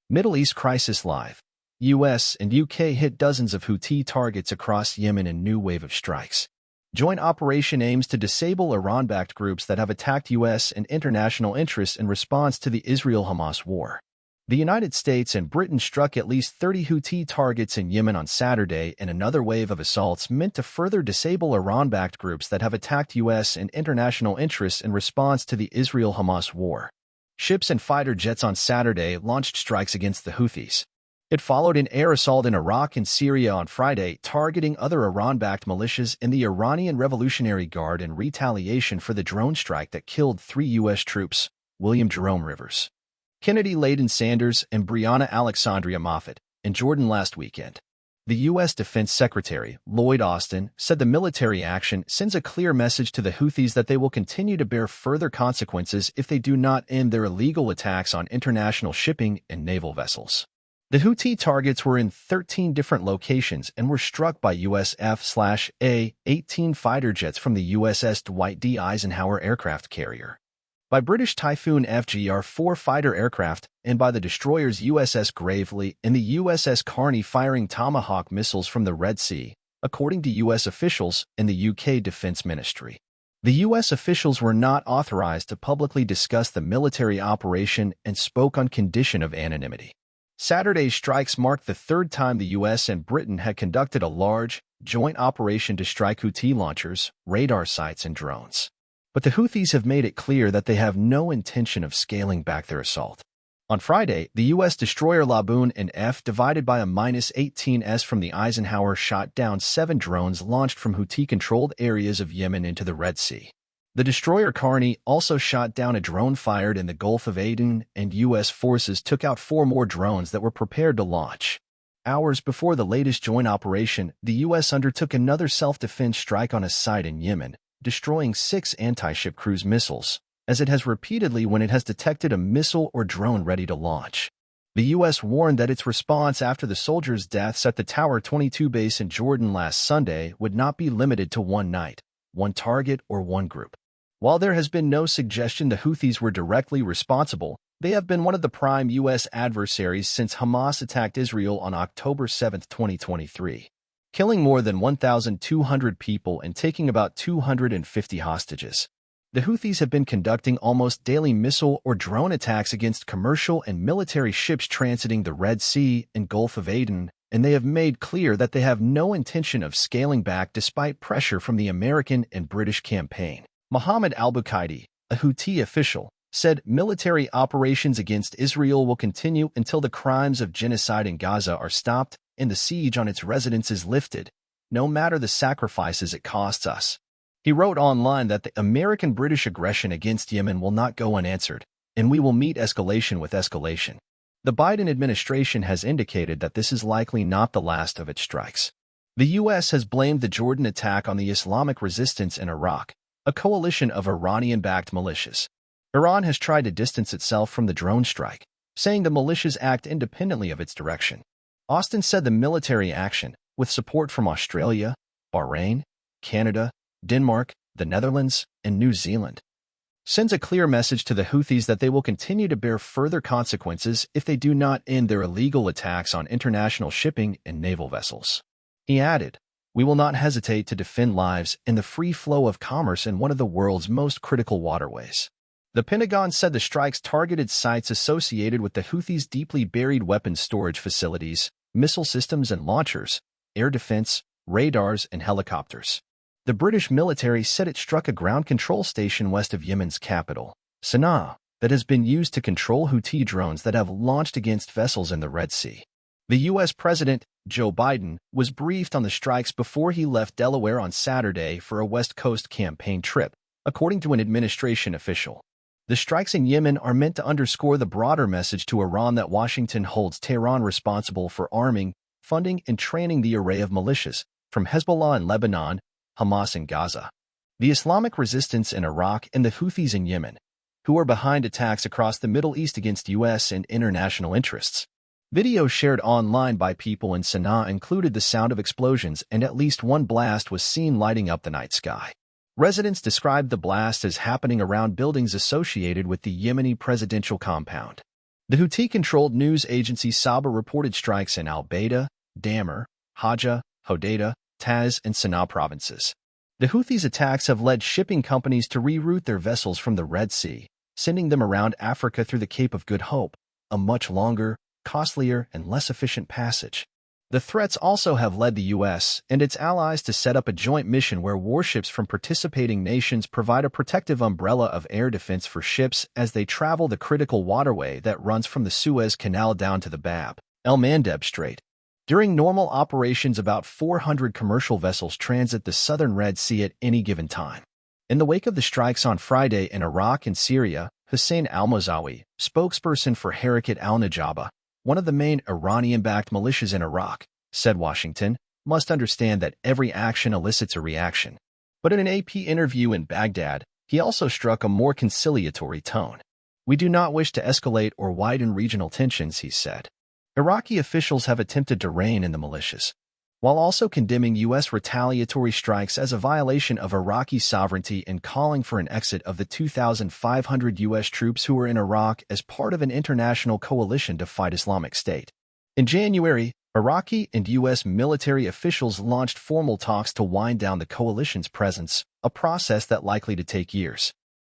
Middle East Crisis Live. US and UK hit dozens of Houthi targets across Yemen in new wave of strikes. Joint operation aims to disable Iran-backed groups that have attacked US and international interests in response to the Israel-Hamas war. The United States and Britain struck at least 30 Houthi targets in Yemen on Saturday in another wave of assaults meant to further disable Iran-backed groups that have attacked US and international interests in response to the Israel-Hamas war. Ships and fighter jets on Saturday launched strikes against the Houthis. It followed an air assault in Iraq and Syria on Friday, targeting other Iran-backed militias in the Iranian Revolutionary Guard in retaliation for the drone strike that killed 3 U.S. troops. William Jerome Rivers, Kennedy Ladon Sanders, and Breonna Alexsondria Moffett in Jordan last weekend. The U.S. Defense Secretary, Lloyd Austin, said the military action sends a clear message to the Houthis that they will continue to bear further consequences if they do not end their illegal attacks on international shipping and naval vessels. The Houthi targets were in 13 different locations and were struck by U.S. F/A-18 fighter jets from the USS Dwight D. Eisenhower aircraft carrier, by British Typhoon FGR-4 fighter aircraft, and by the destroyers USS Gravely and the USS Carney firing Tomahawk missiles from the Red Sea, according to U.S. officials and the UK Defense Ministry. The U.S. officials were not authorized to publicly discuss the military operation and spoke on condition of anonymity. Saturday's strikes marked the third time the U.S. and Britain had conducted a large, joint operation to strike Houthi launchers, radar sites, and drones. But the Houthis have made it clear that they have no intention of scaling back their assault. On Friday, the U.S. destroyer Ladon and F, divided by a -18s from the Eisenhower, shot down 7 drones launched from Houthi-controlled areas of Yemen into the Red Sea. The destroyer Carney also shot down a drone fired in the Gulf of Aden, and U.S. forces took out 4 more drones that were prepared to launch. Hours before the latest joint operation, the U.S. undertook another self-defense strike on a site in Yemen, destroying 6 anti-ship cruise missiles, as it has repeatedly when it has detected a missile or drone ready to launch. The U.S. warned that its response after the soldiers' deaths at the Tower 22 base in Jordan last Sunday would not be limited to one night, one target, or one group. While there has been no suggestion the Houthis were directly responsible, they have been one of the prime U.S. adversaries since Hamas attacked Israel on October 7, 2023. Killing more than 1,200 people and taking about 250 hostages. The Houthis have been conducting almost daily missile or drone attacks against commercial and military ships transiting the Red Sea and Gulf of Aden, and they have made clear that they have no intention of scaling back despite pressure from the American and British campaign. Mohammed al-Bukaidi, a Houthi official, said military operations against Israel will continue until the crimes of genocide in Gaza are stopped and the siege on its residents is lifted, no matter the sacrifices it costs us. He wrote online that the American-British aggression against Yemen will not go unanswered, and we will meet escalation with escalation. The Biden administration has indicated that this is likely not the last of its strikes. The U.S. has blamed the Jordan attack on the Islamic resistance in Iraq, a coalition of Iranian-backed militias. Iran has tried to distance itself from the drone strike, saying the militias act independently of its direction. Austin said the military action, with support from Australia, Bahrain, Canada, Denmark, the Netherlands, and New Zealand, sends a clear message to the Houthis that they will continue to bear further consequences if they do not end their illegal attacks on international shipping and naval vessels. He added, "We will not hesitate to defend lives and the free flow of commerce in one of the world's most critical waterways." The Pentagon said the strikes targeted sites associated with the Houthis' deeply buried weapons storage facilities, missile systems and launchers, air defense, radars, and helicopters. The British military said it struck a ground control station west of Yemen's capital, Sana'a, that has been used to control Houthi drones that have launched against vessels in the Red Sea. The U.S. President, Joe Biden, was briefed on the strikes before he left Delaware on Saturday for a West Coast campaign trip, according to an administration official. The strikes in Yemen are meant to underscore the broader message to Iran that Washington holds Tehran responsible for arming, funding, and training the array of militias, from Hezbollah in Lebanon, Hamas in Gaza, the Islamic resistance in Iraq, and the Houthis in Yemen, who are behind attacks across the Middle East against U.S. and international interests. Videos shared online by people in Sana'a included the sound of explosions, and at least one blast was seen lighting up the night sky. Residents described the blast as happening around buildings associated with the Yemeni presidential compound. The Houthi-controlled news agency Saba reported strikes in al-Baida, Dammar, Haja, Hodeidah, Taz, and Sana'a provinces. The Houthis' attacks have led shipping companies to reroute their vessels from the Red Sea, sending them around Africa through the Cape of Good Hope, a much longer, costlier, and less efficient passage. The threats also have led the U.S. and its allies to set up a joint mission where warships from participating nations provide a protective umbrella of air defense for ships as they travel the critical waterway that runs from the Suez Canal down to the Bab el-Mandeb Strait. During normal operations, about 400 commercial vessels transit the southern Red Sea at any given time. In the wake of the strikes on Friday in Iraq and Syria, Hussein al-Mosawi, spokesperson for Harakat al-Najaba, one of the main Iranian-backed militias in Iraq, said Washington must understand that every action elicits a reaction. But in an AP interview in Baghdad, he also struck a more conciliatory tone. "We do not wish to escalate or widen regional tensions," he said. Iraqi officials have attempted to rein in the militias, while also condemning U.S. retaliatory strikes as a violation of Iraqi sovereignty and calling for an exit of the 2,500 U.S. troops who were in Iraq as part of an international coalition to fight Islamic State. In January, Iraqi and U.S. military officials launched formal talks to wind down the coalition's presence, a process that likely to take years.